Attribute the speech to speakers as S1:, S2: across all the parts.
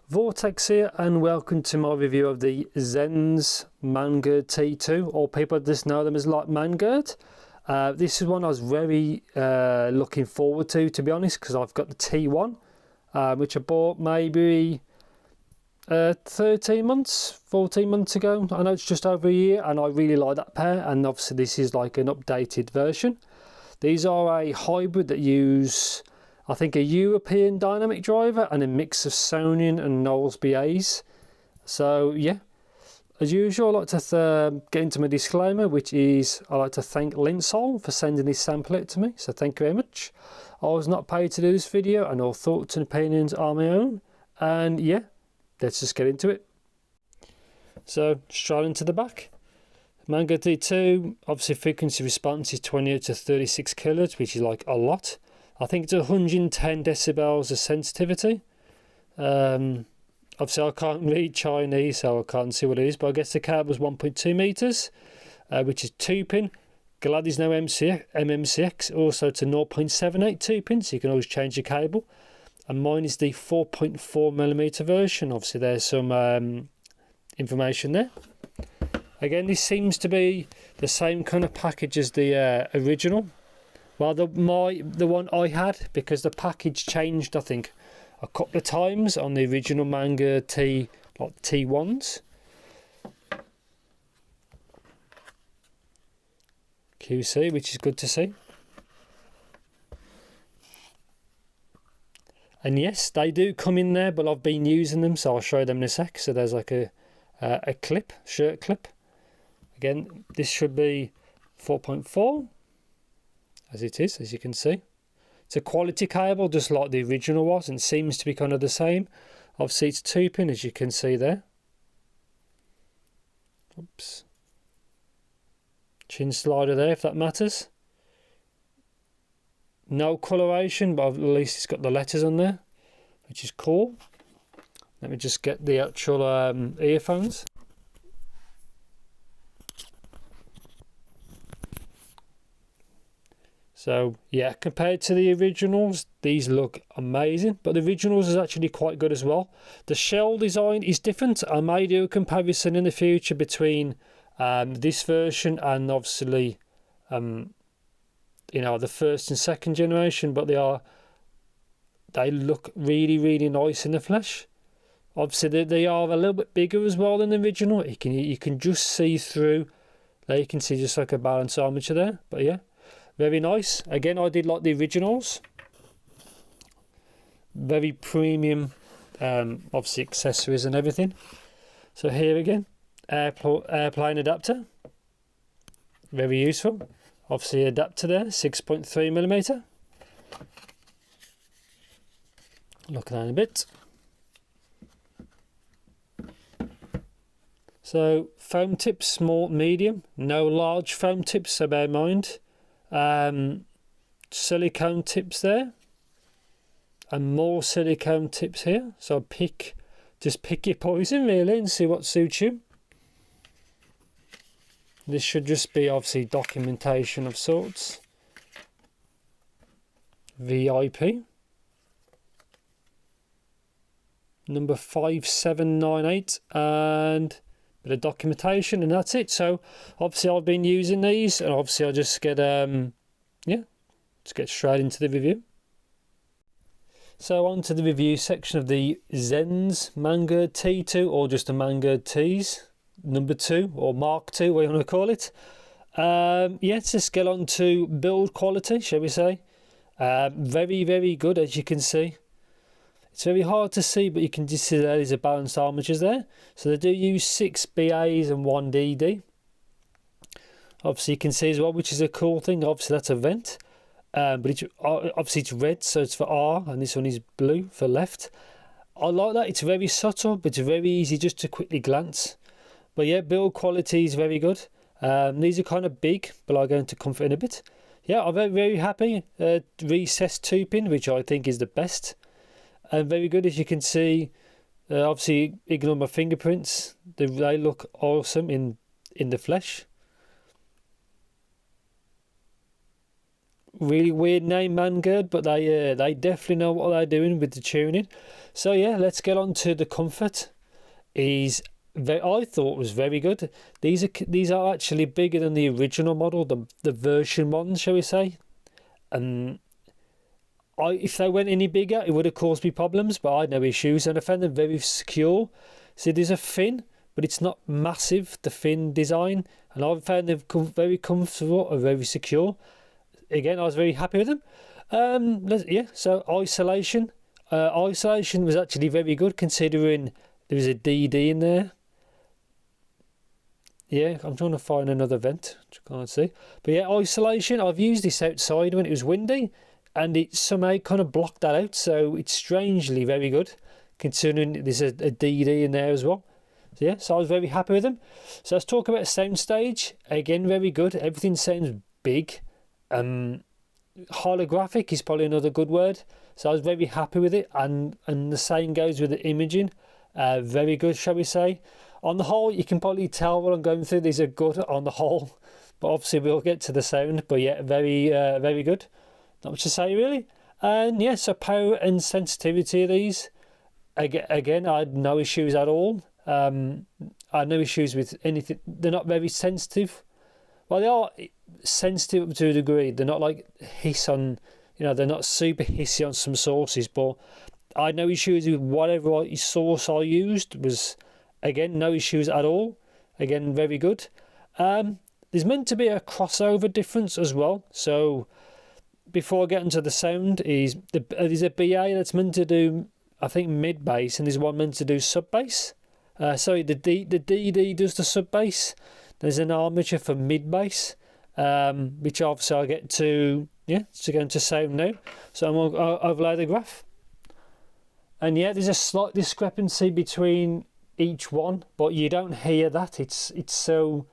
S1: Vortex here, and welcome to my review of the XENNS Mangird T2, or people just know them as like Mangird. This is one I was very looking forward to be honest, because I've got the T1, which I bought maybe 13 months, 14 months ago. I know it's just over a year, and I really like that pair, and obviously this is like an updated version. These are a hybrid that use, I think, a European dynamic driver and a mix of Sonian and Knowles BAs. So yeah, as usual, I like to get into my disclaimer, which is I like to thank Linsol for sending this sample out to me. So thank you very much. I was not paid to do this video, and all thoughts and opinions are my own. And yeah, let's just get into it. So straight into the back. Mangird T2, obviously frequency response is 28 to 36 kilohertz, which is like a lot. I think it's 110 decibels of sensitivity. Obviously I can't read Chinese, so I can't see what it is, but I guess the cable's 1.2 meters, which is 2-pin. Glad there's no MMCX, also to 0.78 2-pin, so you can always change your cable. And mine is the 4.4mm version. Obviously there's some information there. Again, this seems to be the same kind of package as the original. Well, the one I had, because the package changed, I think, a couple of times on the original Mangird Tea, like T1s. QC, which is good to see. And yes, they do come in there, but I've been using them, so I'll show them in a sec. So there's like a clip, shirt clip. Again, this should be 4.4, as it is, as you can see. It's a quality cable, just like the original was, and seems to be kind of the same. Obviously, it's 2-pin, as you can see there. Oops. Chin slider there, if that matters. No coloration, but at least it's got the letters on there, which is cool. Let me just get the actual earphones. So yeah, compared to the originals, these look amazing, but the originals is actually quite good as well. The shell design is different. I may do a comparison in the future between this version and obviously you know, the first and second generation, but they look really nice in the flesh. Obviously they are a little bit bigger as well than the original. You can just see through there. You can see just like a balance armature there, but yeah, very nice. Again, I did like the originals. Very premium, obviously accessories and everything. So here again, airplane adapter, very useful. Obviously adapter there, 6.3mm. Look at that in a bit. So foam tips, small, medium, no large foam tips, so bear in mind. Silicone tips there, and more silicone tips here. So just pick your poison really and see what suits you. This should just be obviously documentation of sorts. VIP. Number 5798, and bit of documentation, and that's it. So obviously I've been using these, and obviously I'll just get yeah, let's get straight into the review. So on to the review section of the XENNS Mangird T2, or just the Mangird Teas number 2, or Mark 2, what you want to call it. Yeah, let's just get on to build quality, shall we say. Very good, as you can see. It's very hard to see, but you can just see there's a balanced armatures there. So they do use 6 BAs and 1 DD. Obviously you can see as well, which is a cool thing. Obviously that's a vent, but obviously it's red, so it's for R, and this one is blue for left. I like that. It's very subtle, but it's very easy just to quickly glance. But yeah, build quality is very good. These are kind of big, but I'll go into comfort in a bit. Yeah, I'm very happy. Recessed 2-pin, which I think is the best. And very good, as you can see. Obviously ignore my fingerprints. They look awesome in the flesh. really weird name, Mangird, but they definitely know what they're doing with the tuning. So yeah, let's get on to the comfort. I thought was very good. These are actually bigger than the original model, the version ones, shall we say. And if they went any bigger, it would have caused me problems, but I had no issues, and I found them very secure. So there's a fin, but it's not massive, the fin design, and I found them very comfortable and very secure. Again, I was very happy with them. Yeah, so isolation. Isolation was actually very good, considering there was a DD in there. Yeah, I'm trying to find another vent, which I can't see. But yeah, isolation, I've used this outside when it was windy, and it somehow kind of blocked that out, so it's strangely very good, considering there's a DD in there as well. So yeah, so I was very happy with them. So let's talk about Soundstage. Again, very good. Everything sounds big. Holographic is probably another good word. So I was very happy with it, and the same goes with the imaging. Very good, shall we say. On the whole, you can probably tell what I'm going through. These are good on the whole, but obviously we'll get to the sound. But yeah, very good. Not much to say really. And yeah, so power and sensitivity of these. Again, I had no issues at all. I had no issues with anything. They're not very sensitive. Well, they are sensitive to a degree. They're not like hiss on, they're not super hissy on some sources, but I had no issues with whatever source I used. Was, again, no issues at all. Again, very good. There's meant to be a crossover difference as well. So before I get into the sound, there's a BA that's meant to do, I think, mid bass, and there's one meant to do sub bass. Sorry, the DD does the sub bass. There's an armature for mid bass, which obviously I'll get to. Yeah, to go into sound now. So I'm going to overlay the graph. And yeah, there's a slight discrepancy between each one, but you don't hear that. It's so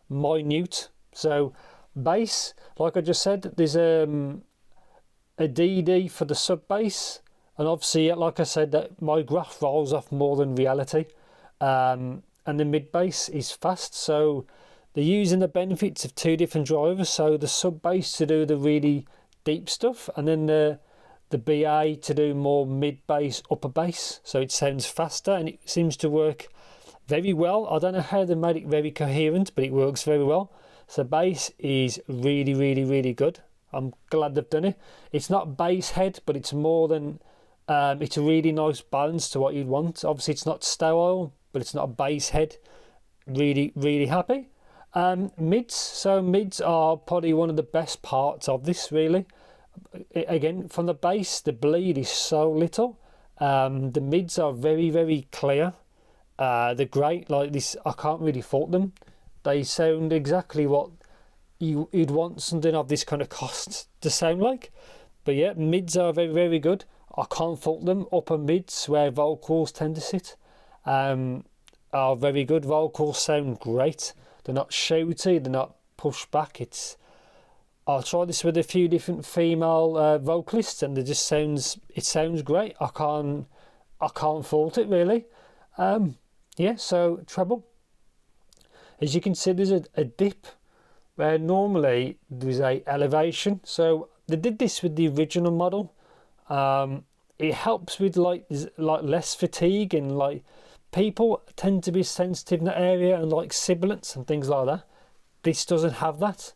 S1: minute. So bass, like I just said, there's a DD for the sub bass, and obviously, like I said, that my graph rolls off more than reality. And the mid bass is fast, so they're using the benefits of two different drivers. So the sub bass to do the really deep stuff, and then the BA to do more mid bass, upper bass. So it sounds faster, and it seems to work very well. I don't know how they made it very coherent, but it works very well. So bass is really, really, really good. I'm glad they've done it. It's not bass head, but it's more than. It's a really nice balance to what you'd want. Obviously, it's not sterile, but it's not a bass head. Really, really happy. Mids. So mids are probably one of the best parts of this, really. Again, from the bass, the bleed is so little. The mids are very, very clear. They're great. Like this, I can't really fault them. They sound exactly what you'd want something of this kind of cost to sound like. But yeah, mids are very, very good. I can't fault them. Upper mids, where vocals tend to sit, are very good. Vocals sound great. They're not shouty. They're not pushed back. I'll try this with a few different female vocalists, and it sounds great. I can't fault it really. Yeah. So treble. As you can see, there's a dip where normally there's a elevation. So they did this with the original model. It helps with like less fatigue, and like people tend to be sensitive in that area, and like sibilants and things like that. This doesn't have that.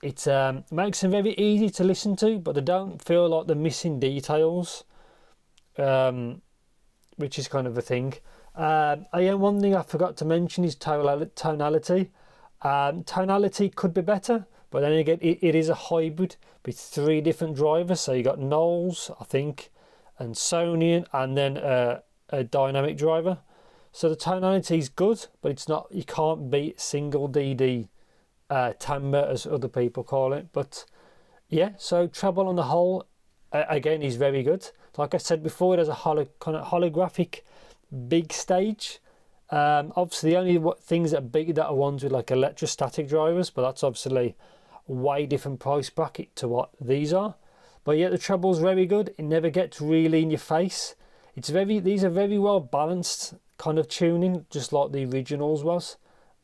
S1: It makes them very easy to listen to, but they don't feel like they're missing details, which is kind of a thing. One thing I forgot to mention is tonality. Tonality could be better, but then again, it is a hybrid with three different drivers. So you got Knowles, I think, and Sonian, and then a dynamic driver. So the tonality is good, but it's not. You can't beat single DD timbre, as other people call it. But yeah, so treble on the whole, again, is very good. Like I said before, it has a kind of holographic big stage. Obviously, the only things that are big that are ones with like electrostatic drivers, but that's obviously a way different price bracket to what these are. But yeah, the treble's very good. It never gets really in your face. These are very well balanced kind of tuning, just like the originals was.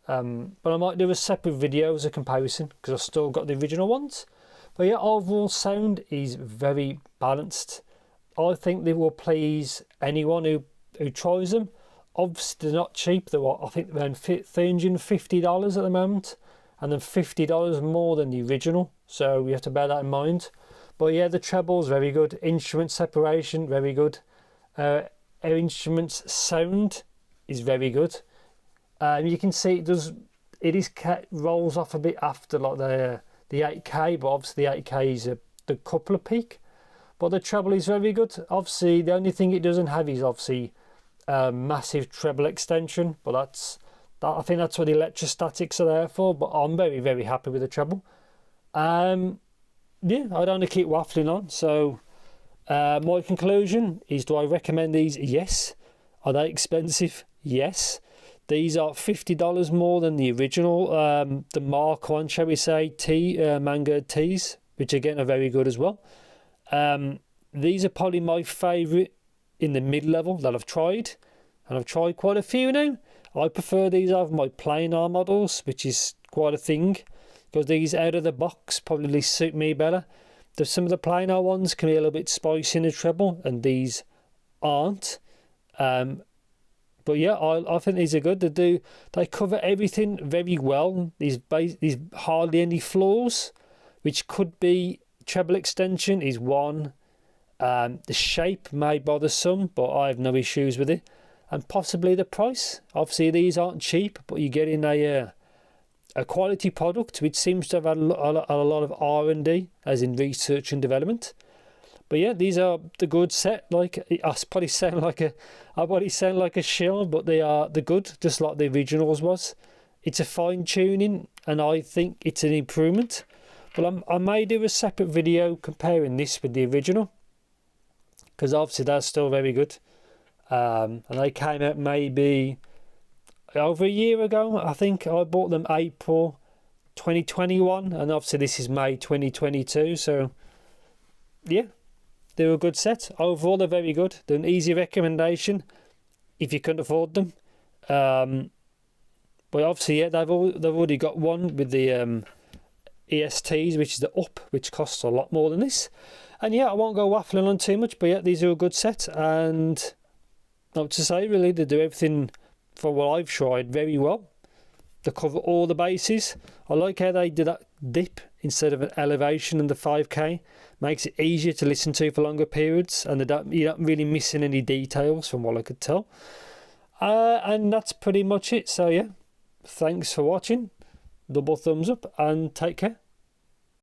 S1: But I might do a separate video as a comparison, because I've still got the original ones. But yeah, overall sound is very balanced. I think they will please anyone who tries them. Obviously they're not cheap. They're what, I think they're around $350 at the moment, and then $50 more than the original, so you have to bear that in mind. But yeah, the treble's very good. Instrument separation, very good. Our instruments sound is very good. You can see rolls off a bit after like the 8K, but obviously the 8K is the coupler peak. But the treble is very good. Obviously, the only thing it doesn't have is obviously massive treble extension, but I think that's what the electrostatics are there for. But I'm very, very happy with the treble. Yeah, I don't want to keep waffling on. So my conclusion is: do I recommend these? Yes. Are they expensive? Yes. These are $50 more than the original, the Mark 1, shall we say, Mangird Teas, which again are very good as well. These are probably my favourite in the mid-level that I've tried, and I've tried quite a few now. I prefer these over my planar models, which is quite a thing, because these out of the box probably suit me better. Some of the planar ones can be a little bit spicy in the treble, and these aren't. But yeah, I think these are good. They cover everything very well. These hardly any flaws, which could be treble extension is one. The shape may bother some, but I have no issues with it. And possibly the price. Obviously these aren't cheap, but you're getting a quality product which seems to have had a lot of R&D, as in research and development. But yeah, these are the good set. Like I probably sound like a shill, but they're good, just like the originals was. It's a fine tuning, and I think it's an improvement. But I may do a separate video comparing this with the original, because obviously they're still very good. And they came out maybe over a year ago. I think I bought them April 2021, and obviously this is May 2022. So yeah. They're a good set. Overall, they're very good. They're an easy recommendation if you can afford them. But obviously, yeah, they've already got one with the ESTs, which is the up, which costs a lot more than this. And yeah, I won't go waffling on too much, but yeah, these are a good set. And not to say, really, they do everything for what I've tried very well. They cover all the bases. I like how they did that dip instead of an elevation in the 5K. Makes it easier to listen to for longer periods, and you're not really missing any details from what I could tell. And that's pretty much it. So yeah, thanks for watching. Double thumbs up and take care.